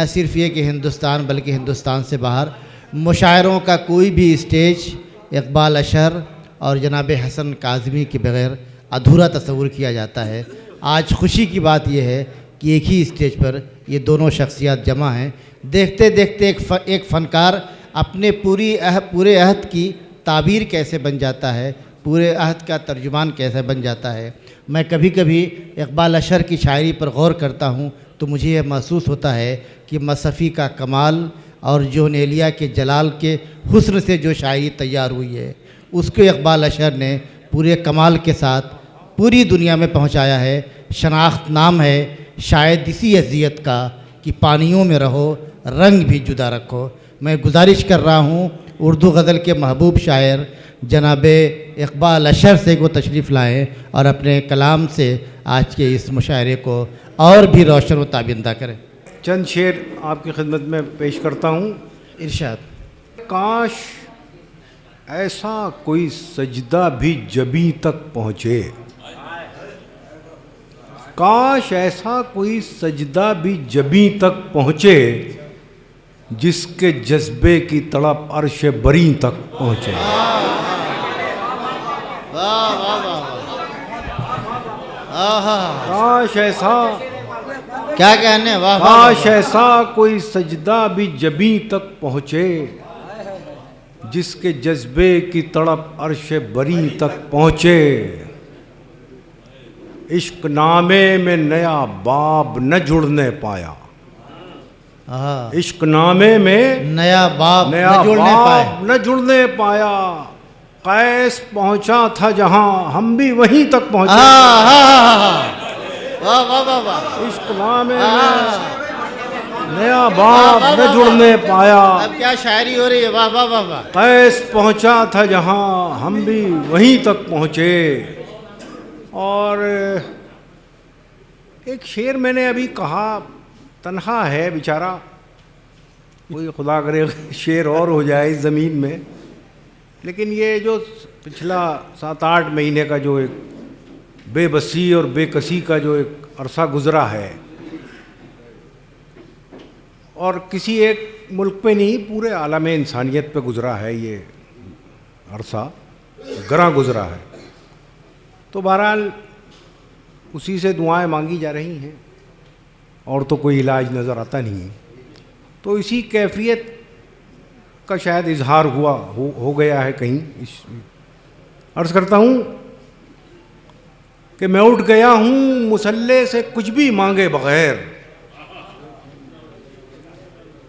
न सिर्फ ये कि हिंदुस्तान बल्कि हिंदुस्तान से बाहर मुशायरों का कोई भी स्टेज इकबाल अशर और जनाब हसन काज़मी के बग़ैर अधूरा तस्वुर किया जाता है। आज खुशी की बात यह है कि एक ही स्टेज पर ये दोनों शख्सियत जमा हैं। देखते देखते एक फ़नकार अपने पूरे अहद की ताबीर कैसे बन जाता है, पूरे अहद का तर्जुमान कैसे बन जाता है। मैं कभी कभी इकबाल अशर की शायरी पर गौर करता हूँ तो मुझे यह महसूस होता है कि मसफ़ी का कमाल और जॉन एलिया के जलाल के हुस्न से जो शायरी तैयार हुई है उसको इकबाल अशर ने पूरे कमाल के साथ पूरी दुनिया में पहुँचाया है। शनाख्त नाम है शायद इसी अज़ियत का कि पानियों में रहो रंग भी जुदा रखो। मैं गुजारिश कर रहा हूँ उर्दू गज़ल के महबूब शायर जनाब इकबाल अशर से वो तशरीफ़ लाएँ और अपने कलाम से आज के इस मुशायरे को और भी रोशन व ताबिंदा करें। चंद शेर आपकी खिदमत में पेश करता हूँ। इरशाद। काश ऐसा कोई सजदा भी जबीं तक पहुँचे, काश ऐसा कोई सजदा भी जबीं तक पहुँचे, जिसके जज्बे की तड़प अर्श बरी तक पहुँचे। काश ऐसा, क्या कहने, वाह। काश ऐसा कोई सजदा भी जबीं तक पहुँचे, जिसके जज्बे की तड़प अर्श बरी तक पहुँचे। इश्क नामे में नया बाब न जुड़ने पाया, इश्क नामे में नया बाब न जुड़ने पाया। कैस पहुंचा था जहां हम भी वहीं तक पहुंचे। वाह वाह वाह वाह। इश्क नामे में नया बाब न जुड़ने पाया। अब क्या शायरी हो रही है, वाह वाह वाह वाह। कैस पहुंचा था जहां हम भी वहीं तक पहुंचे। और एक शेर मैंने अभी कहा, तन्हा है बेचारा, कोई खुदा करे शेर और हो जाए इस ज़मीन में, लेकिन ये जो पिछला 7-8 महीने का जो एक बेबसी और बेकसी का जो एक अरसा गुज़रा है, और किसी एक मुल्क पे नहीं पूरे आलम इंसानियत पे गुज़रा है ये अरसा, गरा गुज़रा है। तो बहरहाल उसी से दुआएं मांगी जा रही हैं और तो कोई इलाज नज़र आता नहीं है। तो इसी कैफियत का शायद इजहार हो गया है कहीं। अर्ज़ करता हूँ कि मैं उठ गया हूँ मुसल्ले से कुछ भी मांगे बग़ैर,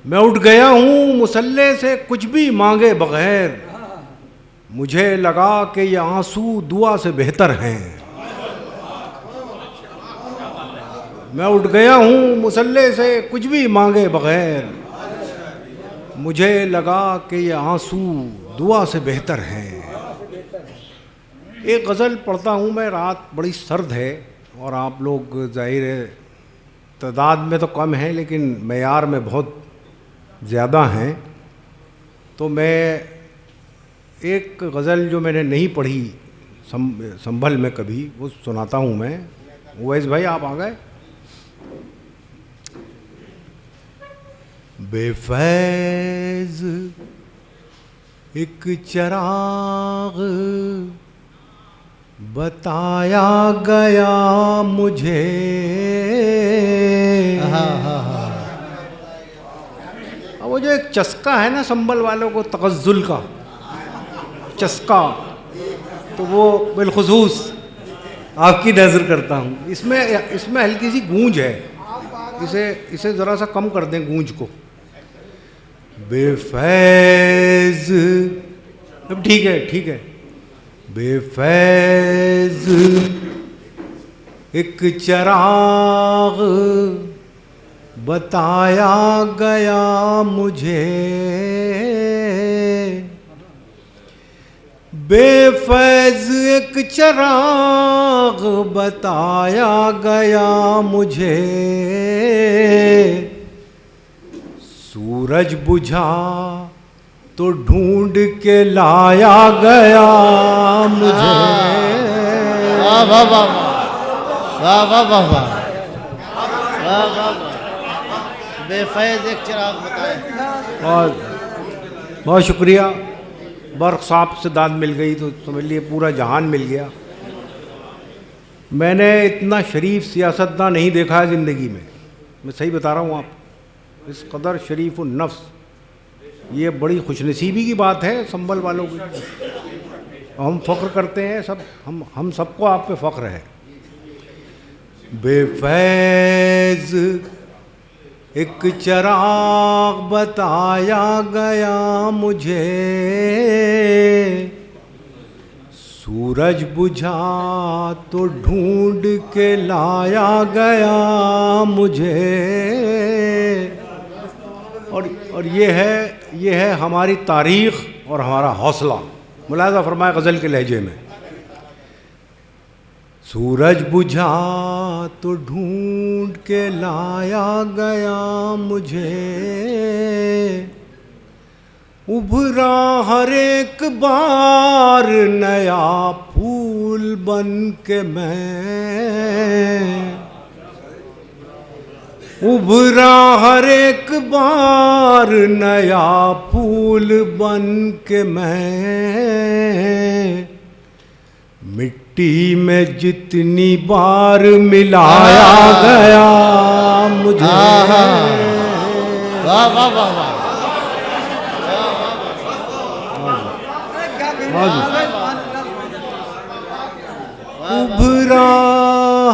मैं उठ गया हूँ मुसल्ले से कुछ भी मांगे बग़ैर। मुझे लगा कि ये आंसू दुआ से बेहतर हैं। मैं उठ गया हूँ मुसल्ले से कुछ भी मांगे बग़ैर, मुझे लगा कि ये आंसू दुआ से बेहतर हैं। एक गज़ल पढ़ता हूँ मैं, रात बड़ी सर्द है और आप लोग ज़ाहिर है तादाद में तो कम हैं लेकिन मेयार में बहुत ज़्यादा हैं। तो मैं एक गज़ल जो मैंने नहीं पढ़ी संभल में कभी, वो सुनाता हूँ मैं। उवैस भाई आप आ गए। बेफैज़ एक चिराग बताया गया मुझे, वो जो एक चस्का है ना संभल वालों को तगज़्ज़ुल का चस्का, तो वो बिलखुसूस आपकी नज़र करता हूँ। इसमें हल्की सी गूंज है, इसे ज़रा सा कम कर दें गूंज को। बेफैज़, अब ठीक है। बेफैज़ एक चिराग बताया गया मुझे, बेफैज़ एक चिराग बताया गया मुझे। सूरज बुझा तो ढूंढ के लाया गया मुझे। वाह वाह वाह वाह वाह वाह वाह वाह वाह। बेफैज एक चिराग बताए। और बहुत शुक्रिया। बर्क़ साहब से दाद मिल गई तो समझ लिए पूरा जहान मिल गया। मैंने इतना शरीफ सियासतदान नहीं देखा है ज़िंदगी में, मैं सही बता रहा हूँ आप, इस कदर शरीफ नफ्स। ये बड़ी खुशनसीबी की बात है संभल वालों की। हम फ़ख्र करते हैं सब, हम सबको आप पे फ़ख्र है। बेफैज़ एक चिराग बताया गया मुझे, सूरज बुझा तो ढूंढ के लाया गया मुझे। और ये है हमारी तारीख़ और हमारा हौसला। मुलाज़ा फरमाए गज़ल के लहजे में, सूरज बुझा तो ढूंढ के लाया गया मुझे, उभरा हर एक बार नया फूल बन के मैं, उभरा हर एक बार नया फूल बन के मैं, मिट्टी में जितनी बार मिलाया गया मुझे। वाह वाह वाह वाह। उभरा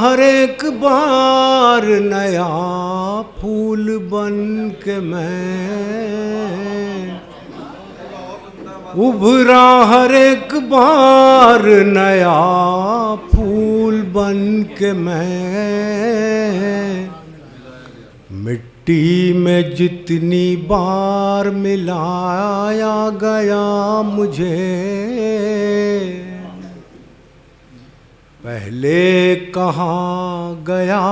हर एक बार नया फूल बन के मैं, उभरा हर एक बार नया फूल बन के मैं, मिट्टी में जितनी बार मिलाया गया मुझे। पहले कहाँ गया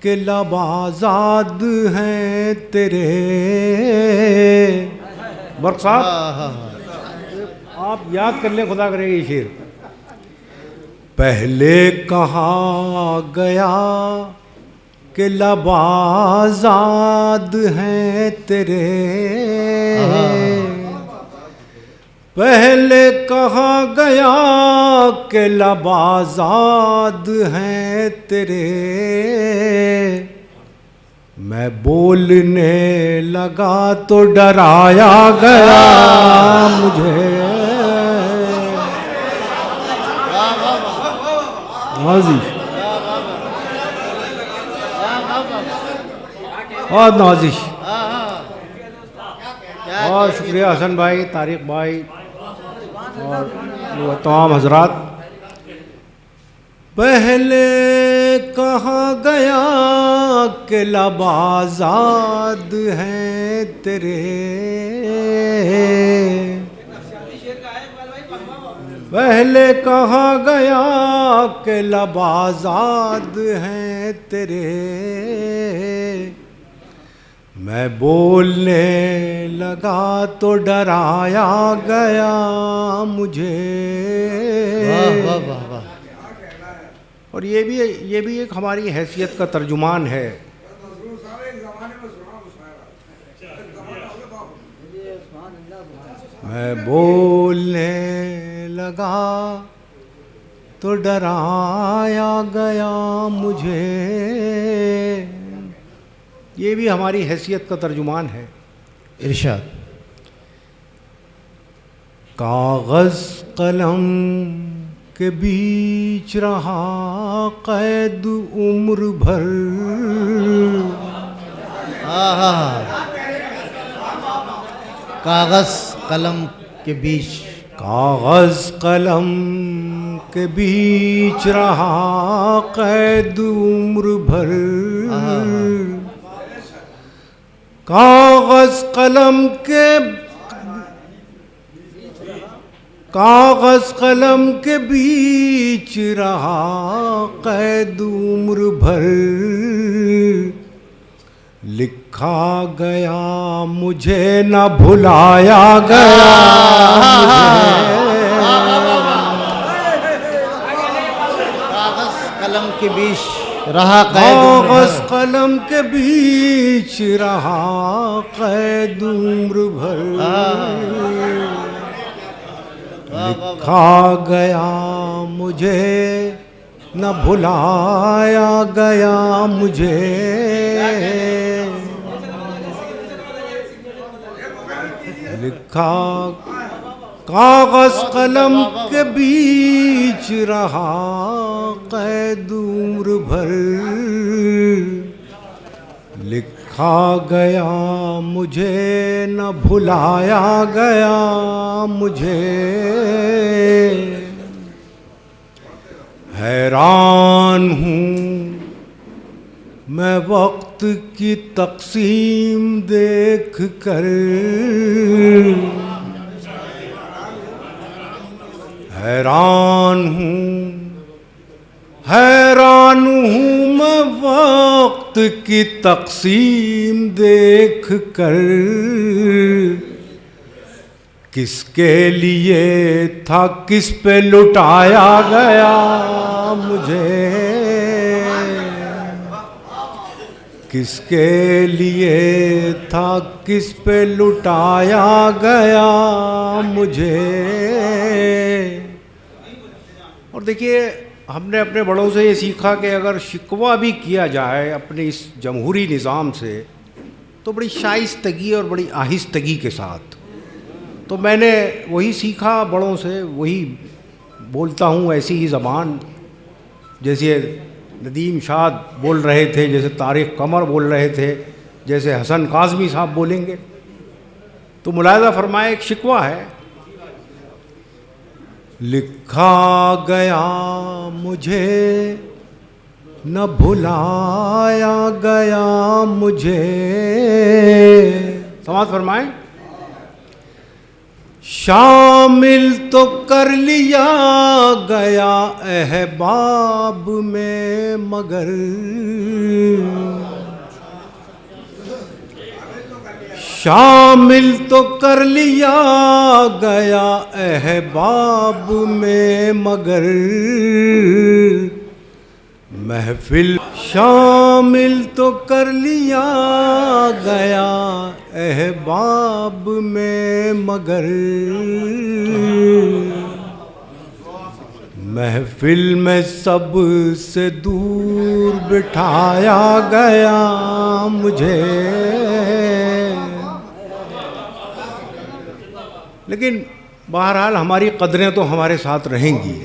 कि लब आज़ाद हैं तेरे। बर्क़ साहब आप याद कर लें, खुदा करेगा ये शेर। पहले कहाँ गया कि लब आज़ाद हैं तेरे, पहले कहाँ गया कि लब आज़ाद हैं तेरे, मैं बोलने लगा तो डराया गया मुझे। नाज़िश और नाज़िश। बहुत शुक्रिया हसन भाई, तारिक भाई और तमाम हजरात। पहले कहाँ गया कि लब आज़ाद हैं तेरे, पहले कहाँ गया कि लब आज़ाद हैं तेरे, मैं बोलने लगा तो डराया गया मुझे। वाह वाह वाह वाह। और ये भी एक हमारी हैसियत का तर्जुमान है। मैं बोलने लगा तो डराया गया मुझे, ये भी हमारी हैसियत का तर्जुमान है। इरशाद। कागज़ कलम के बीच रहा कैद उम्र भर, कागज़ कलम के बीच, कागज़ कलम के बीच रहा कैद उम्र भर, कागज़ कलम के, कागज़ कलम के बीच रहा कैद उम्र भर, लिखा गया मुझे न भुलाया गया कागज़ कलम के बीच रहा कैद उम्र कागज भर। कलम के बीच रहा कैद उम्र भर, लिखा गया मुझे न भुलाया गया मुझे, लिखा कागज कलम के बीच रहा कैद उम्र भर, लिखा गया मुझे न भुलाया गया मुझे। हैरान हूँ मैं वक्त की तक़सीम देख कर, हैरान हूँ मैं वक्त की तक़सीम देख कर, किसके लिए था किस पे लुटाया गया मुझे, किसके लिए था किस पे लुटाया गया मुझे। और देखिए, हमने अपने बड़ों से ये सीखा कि अगर शिकवा भी किया जाए अपने इस जमहूरी निज़ाम से तो बड़ी शाइस्तगी और बड़ी आहिस्तगी के साथ। तो मैंने वही सीखा बड़ों से, वही बोलता हूँ, ऐसी ही ज़बान जैसे नदीम शाद बोल रहे थे, जैसे तारिक कमर बोल रहे थे, जैसे हसन काज़मी साहब बोलेंगे। तो मुलाहिज़ा फरमाए, एक शिकवा है, लिखा गया मुझे न भुलाया गया मुझे। समाज फरमाए, शामिल तो कर लिया गया अहबाब में मगर, शामिल तो कर लिया गया अहबाब में मगर, महफिल शामिल तो कर लिया गया अहबाब में मगर, महफिल में सब से दूर बिठाया गया मुझे। लेकिन बहरहाल हमारी कदरें तो हमारे साथ रहेंगी।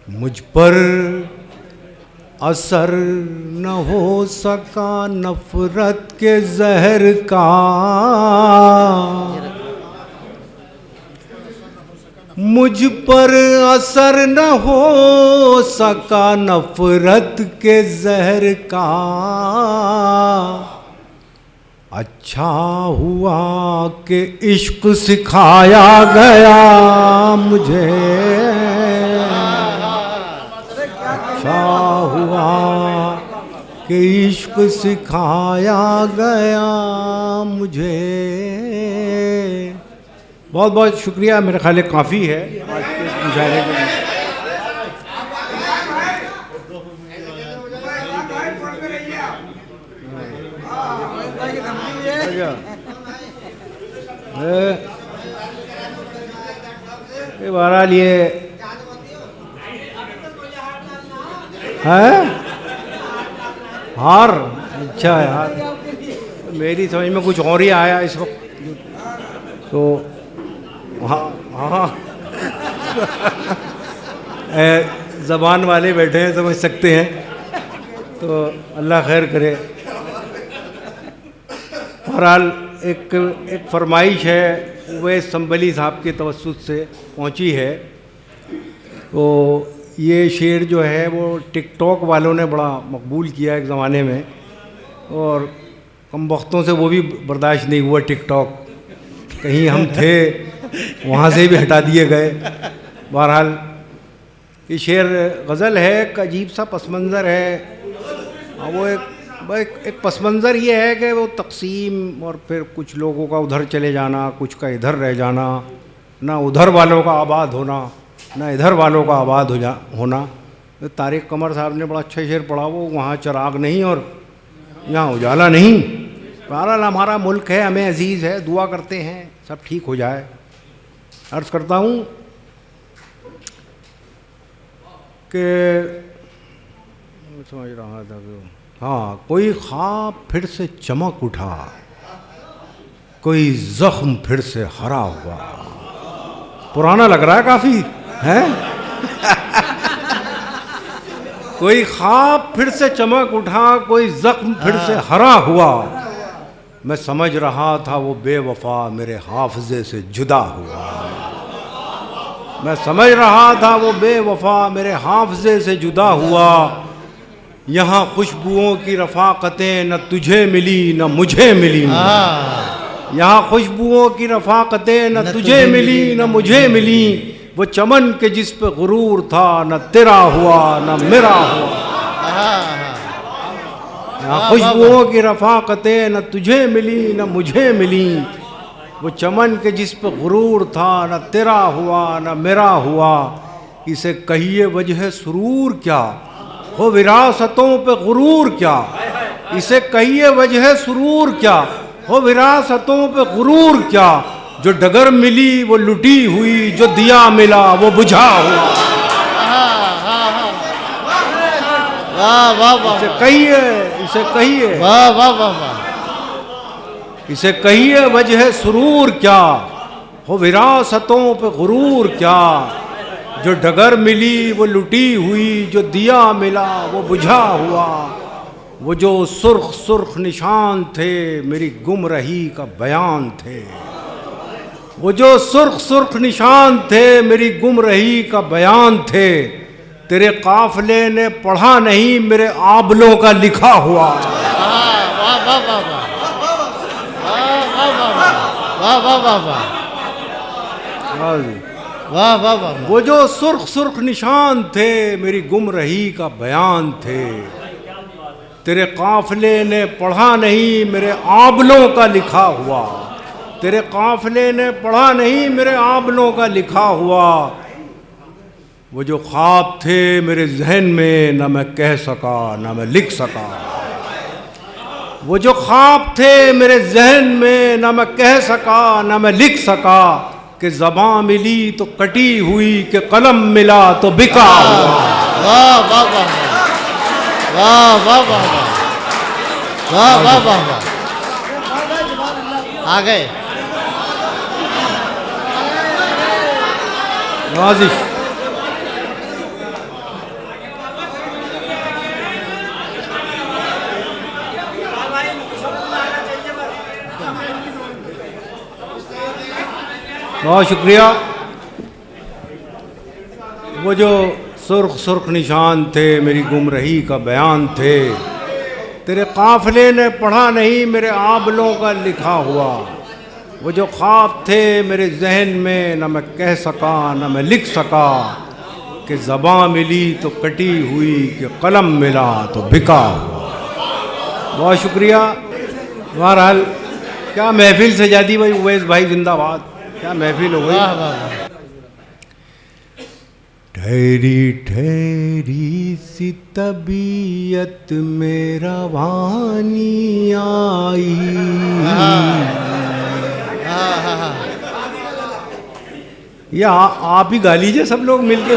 मुझ पर असर न हो सका नफरत के जहर का, मुझ पर असर न हो सका नफरत के जहर का, अच्छा हुआ कि इश्क सिखाया गया मुझे, अच्छा हुआ कि इश्क सिखाया गया मुझे। बहुत बहुत शुक्रिया, मेरे ख्याल काफ़ी है आज के मुशायरे के लिए। बहरहाल ये है हार, अच्छा यार, मेरी समझ में कुछ और ही आया इस वक्त। तो हाँ हाँ ज़बान वाले बैठे हैं, समझ सकते हैं, तो अल्लाह खैर करे। बहरहाल एक फरमाइश है, वह संबली साहब के तवस्सुत से पहुंची है। तो ये शेर जो है वो टिकटॉक वालों ने बड़ा मकबूल किया एक ज़माने में, और कम वक्तों से वो भी बर्दाश्त नहीं हुआ। टिकटॉक कहीं हम थे, वहाँ से भी हटा दिए गए। बहरहाल ये शेर गज़ल है, एक अजीब सा पस मंज़र है। वो एक पस मंज़र ये है कि वो तक़सीम और फिर कुछ लोगों का उधर चले जाना, कुछ का इधर रह जाना, ना उधर वालों का आबाद होना, ना इधर वालों का आबाद होना। तारिक कमर साहब ने बड़ा अच्छा शेर पढ़ा, वो वहाँ चिराग नहीं और यहाँ उजाला नहीं। बहरहाल हमारा मुल्क है, हमें अजीज़ है, दुआ करते हैं सब ठीक हो जाए। अर्ज़ करता हूँ कि समझ रहा था कि हाँ, कोई ख्वाब फिर से चमक उठा, कोई जख्म फिर से हरा हुआ। पुराना लग रहा है काफ़ी, है? कोई ख्वाब फिर से चमक उठा, कोई जख्म फिर से हरा हुआ। मैं समझ रहा था वो बेवफा मेरे हाफजे से जुदा हुआ। मैं समझ रहा था वो बेवफा मेरे हाफजे से जुदा हुआ। यहाँ खुशबुओं की रफ़ाक़तें न तुझे मिली न मुझे मिली। यहाँ खुशबुओं की रफ़ाक़तें न तुझे मिली न मुझे मिली। वो चमन के जिस पे गुरूर था न तेरा हुआ न मेरा हुआ। यहाँ खुशबुओं की रफ़ाक़तें न तुझे मिली न मुझे मिली। वो चमन के जिस पे गुरूर था न तेरा हुआ न मेरा हुआ। इसे कहिए वजह सुरूर क्या, हो विरासतों पे गुरूर क्या। इसे कहिए वजह सुरूर क्या, हो विरासतों पे गुरूर क्या। जो डगर मिली वो लुटी हुई, जो दिया मिला वो बुझा हुआ। वाह वाह वाह, इसे कहिए, इसे कहिए, वाह वाह वाह वाह, इसे कहिए वजह सुरूर क्या, हो विरासतों पे गुरूर क्या। जो डगर मिली वो लुटी हुई, जो दिया मिला वो बुझा हुआ। वो जो सुर्ख सुर्ख निशान थे मेरी गुमरही का बयान थे। वो जो सुर्ख सुर्ख निशान थे मेरी गुमरही का बयान थे। तेरे काफिले ने पढ़ा नहीं मेरे आबलों का लिखा हुआ। वाह वाह वाह वाह, वाह वाह वाह वाह, वाह वाह वाह। वो जो सुर्ख सुर्ख निशान थे मेरी गुमरही का बयान थे। तेरे काफिले ने पढ़ा नहीं मेरे आबलों का लिखा हुआ। तेरे काफिले ने पढ़ा नहीं मेरे आबलों का लिखा हुआ। वो जो ख्वाब थे मेरे जहन में न मैं कह सका न मैं लिख सका। वो जो ख्वाब थे मेरे जहन में न मैं कह सका न मैं लिख सका। कि ज़बां मिली तो कटी हुई, कि कलम मिला तो बिका हुआ। वाह वाह वाह, वाह वाह वाह, वाह वाह वाह वाह। आ गए नाज़िश। बहुत शुक्रिया। वो जो सुर्ख सुर्ख निशान थे मेरी गुमरही का बयान थे। तेरे काफिले ने पढ़ा नहीं मेरे आबलों का लिखा हुआ। वो जो ख्वाब थे मेरे जहन में न मैं कह सका न मैं लिख सका। कि ज़बां मिली तो कटी हुई, कि कलम मिला तो बिका हुआ। बहुत शुक्रिया। बहरहाल क्या महफिल से जादी भाई, उवैस भाई जिंदाबाद। क्या महफिल हो गई। ठहरी ठहरी सी तबीयत में रवानी आई। या आप ही गा लीजिए सब लोग मिलके।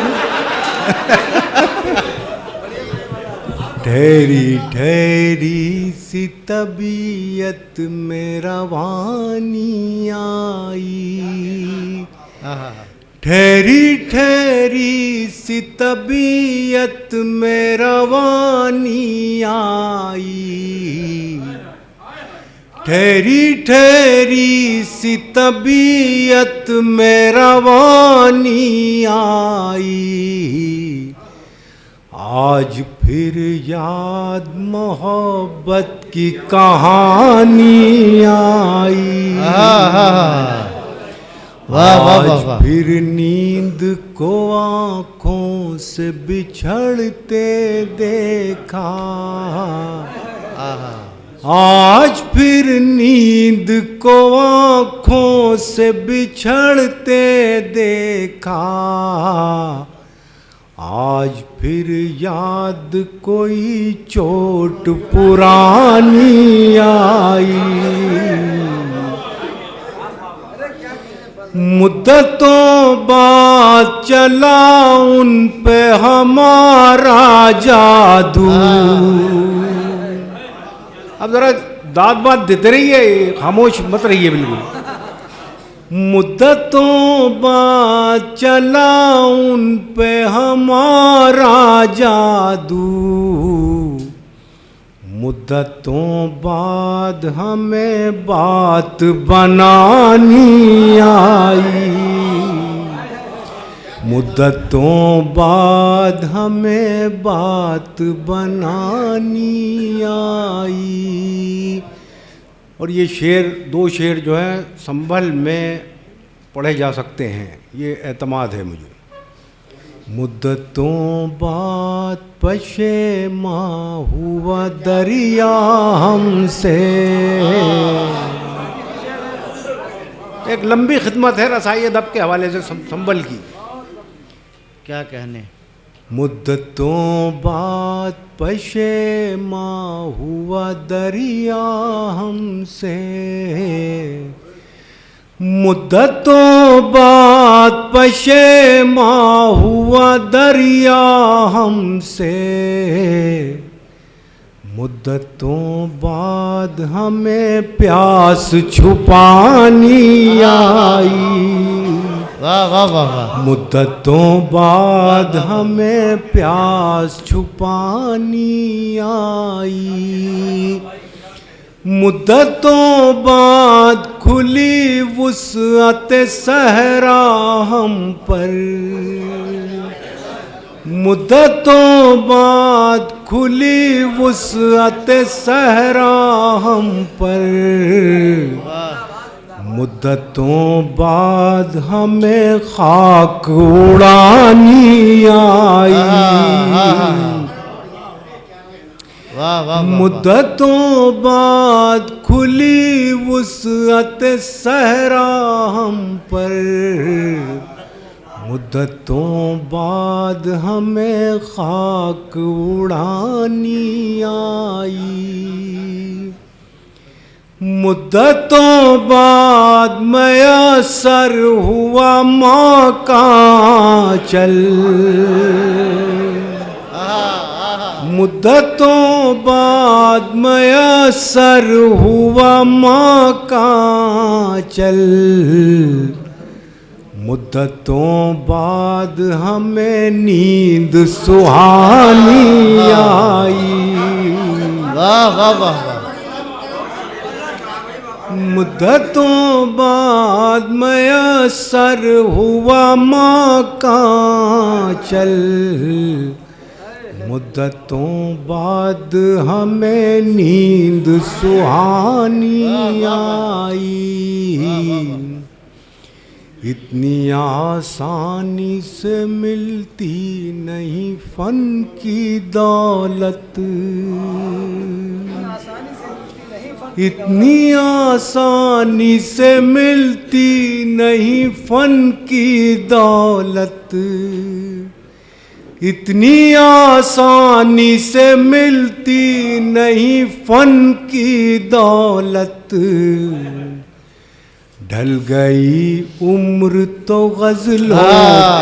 ठहरी ठहरी सी तबीयत में रवानी आई। ठहरी ठहरी सी तबीयत में रवानी आई। ठहरी ठहरी सी तबीयत में रवानी आई। आज फिर याद मोहब्बत की कहानी आई। आज फिर नींद को आँखों से बिछड़ते देखा। आज फिर नींद को आँखों से बिछड़ते देखा। आज फिर याद कोई चोट पुरानी आई, मुद्दतों बाद चला उन पे हमारा जादू। अब जरा दाद बात देते रहिए, खामोश मत रहिए बिल्कुल। मुद्दतों बाद चला उन पे हमारा जादू, मुद्दतों बाद हमें बात बनानी आई, मुद्दतों बाद हमें बात बनानी आई। और ये शेर, दो शेर जो है संभल में पढ़े जा सकते हैं, ये एतमाद है मुझे। मुद्दतों बाद पशेमा हुआ दरिया हमसे, एक लंबी खिदमत है रसाई अदब के हवाले से संभल की। क्या कहने। मुद्दतों बाद पशेमा हुआ दरिया हमसे, मुद्दतों बाद पशेमा हुआ दरिया हमसे, मुद्दतों बाद हमें प्यास छुपानी आई। वाह वाह वाह वाह। मुद्दतों बाद हमें प्यास छुपानी आई, मुद्दतों बाद खुली वुसअत सहरा हम पर, मुद्दतों बाद खुली वुसअत सहरा हम पर, मुद्दतों बाद हमें खाक उड़ानी आई। वाह वाह। मुद्दतों बाद खुली वुसअत सहरा हम पर, मुद्दतों बाद हमें खाक उड़ानी आई, मुद्दतों बाद मयसर हुआ माँ का चल, मुद्दतों बाद मयसर हुआ माँ का चल, मुद्दतों बाद हमें नींद सुहानी आई। वाह वाह वाह। मुद्दतों बाद मयसर हुआ माँ का चल, मुद्दतों बाद हमें नींद सुहानी आई। इतनी आसानी से मिलती नहीं फन की दौलत, इतनी आसानी से मिलती नहीं फन की दौलत, इतनी आसानी से मिलती नहीं फन की दौलत, ढल गई उम्र तो गज़लों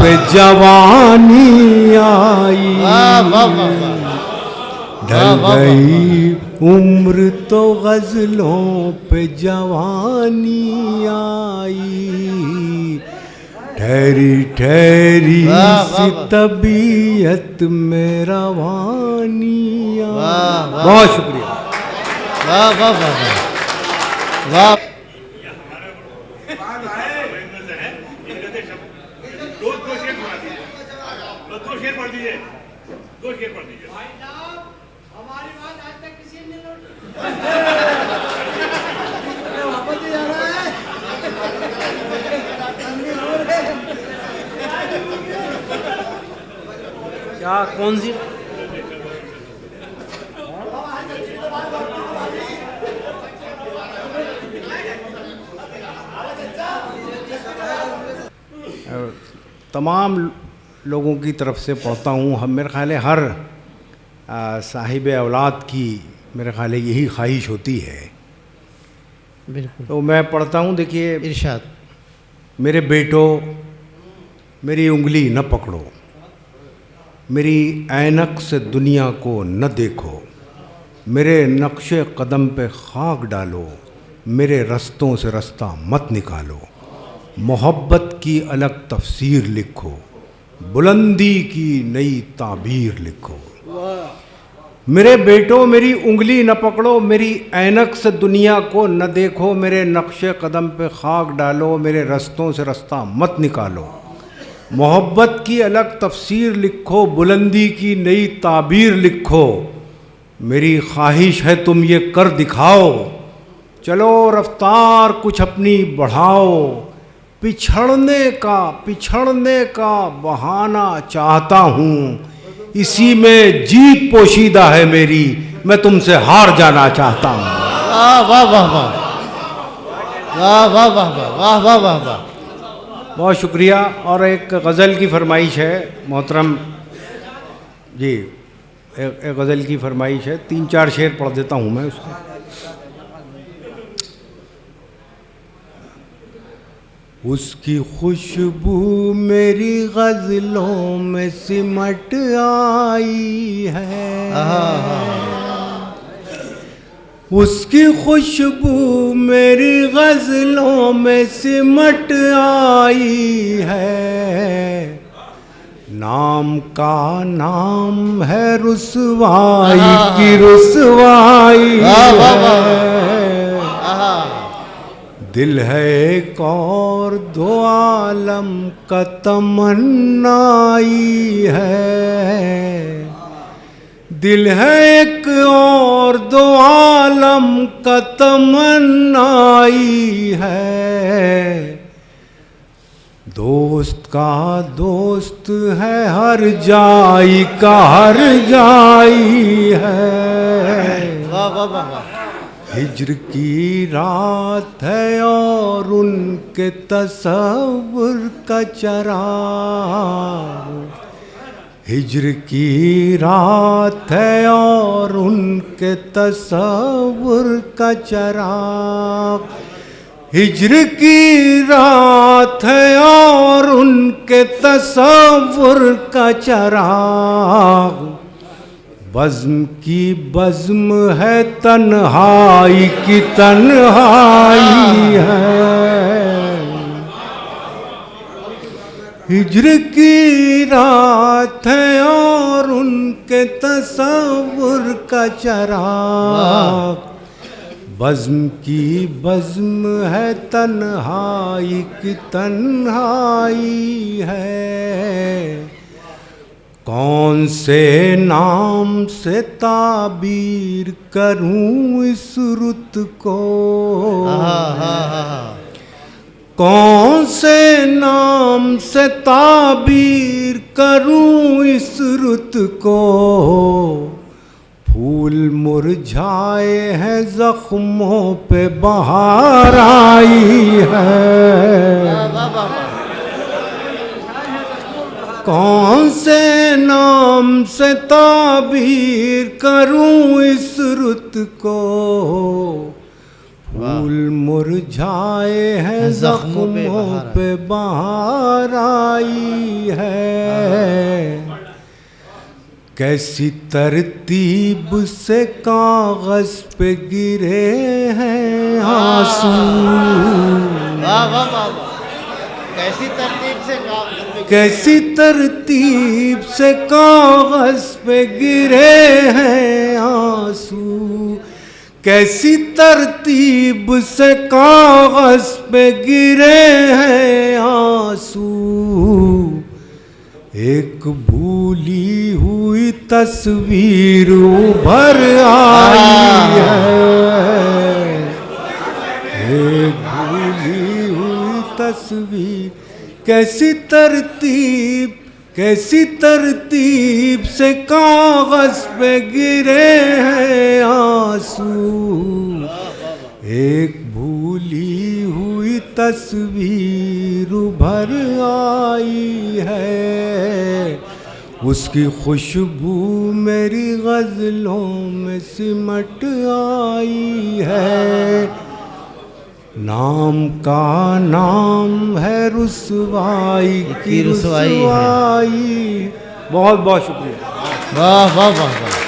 पे जवानी आई। ढल गई उम्र तो गज़लों पे जवानी आई, ठहरी ठहरी सी तबीयत में रवानी आई। बहुत शुक्रिया। वाह वाह वाह वाह। क्या कौन सी तमाम लोगों की तरफ से पढ़ता हूँ। हम मेरे ख्याल है हर साहिब औलाद की मेरे ख्याल है यही ख्वाहिश होती है। बिल्कुल। तो मैं पढ़ता हूँ, देखिए, इरशाद। मेरे बेटो मेरी उंगली न पकड़ो, मेरी ऐनक से दुनिया को न देखो, मेरे नक्शे कदम पे खाक डालो, मेरे रस्तों से रास्ता मत निकालो, मोहब्बत की अलग तफसीर लिखो, बुलंदी की नई ताबीर लिखो। मेरे बेटो मेरी उंगली न पकड़ो, मेरी ऐनक से दुनिया को न देखो, मेरे नक्शे कदम पे खाक डालो, मेरे रस्तों से रास्ता मत निकालो, मोहब्बत की अलग तफसीर लिखो, बुलंदी की नई ताबीर लिखो। मेरी ख्वाहिश है तुम ये कर दिखाओ, चलो रफ्तार कुछ अपनी बढ़ाओ, पिछड़ने का बहाना चाहता हूँ, इसी में जीत पोशीदा है मेरी, मैं तुमसे हार जाना चाहता हूँ। वाह वाह वाह वाह वाह वाह वाह वाह वाह वाह वाह। बहुत शुक्रिया। और एक गज़ल की फरमाइश है मोहतरम जी, एक गज़ल की फरमाइश है, 3-4 शेर पढ़ देता हूँ मैं उसको। उसकी खुशबू मेरी गज़लों में सिमट आई है, उसकी खुशबू मेरी गज़लों में सिमट आई है, नाम का नाम है रुसवाई की रुसवाई है, दिल है एक और दो आलम का तमन्नाई है, दिल है एक और दो आलम का तमन्नाई है, दोस्त का दोस्त है हर जाई का हर जाई है। वाह वाह वाह वाह। हिज्र की रात है और उनके तसव्वुर का चराग, हिज्र की रात है और उनके तसव्वुर का चराग, हिज्र की रात है और उनके तसव्वुर का चराग, बज़्म की बज़्म है तन्हाई की तन्हाई है, हिज्र की रात है और उनके तसव्वुर का चराग, बज़्म की बज़्म है तन्हाई की तन्हाई है, कौन से नाम से ताबीर करूं इस रुत को, कौन से नाम से ताबीर करूं इस रुत को, फूल मुरझाए हैं जख्मों पे बहार आई है, कौन से नाम से ताबीर करूं इस रुत को, फूल मुरझाए हैं जख्मों पे बहार आई है, कैसी तरतीब से कागज पे गिरे हैं आंसू, कैसी तरतीब से कागज कैसी तरतीब से कागज पे गिरे हैं आंसू, कैसी तरतीब से कागज पे गिरे हैं आंसू, एक भूली हुई तस्वीर उभर आई है, एक भूली हुई तस्वीर, कैसी तरतीब से कागज पे गिरे हैं आंसू, एक भूली हुई तस्वीर उभर आई है। उसकी खुशबू मेरी गज़लों में सिमट आई है। नाम का नाम है रुसवाई की रुसवाई है। रुसवाई। बहुत बहुत शुक्रिया। वाह वाह वाह वाह।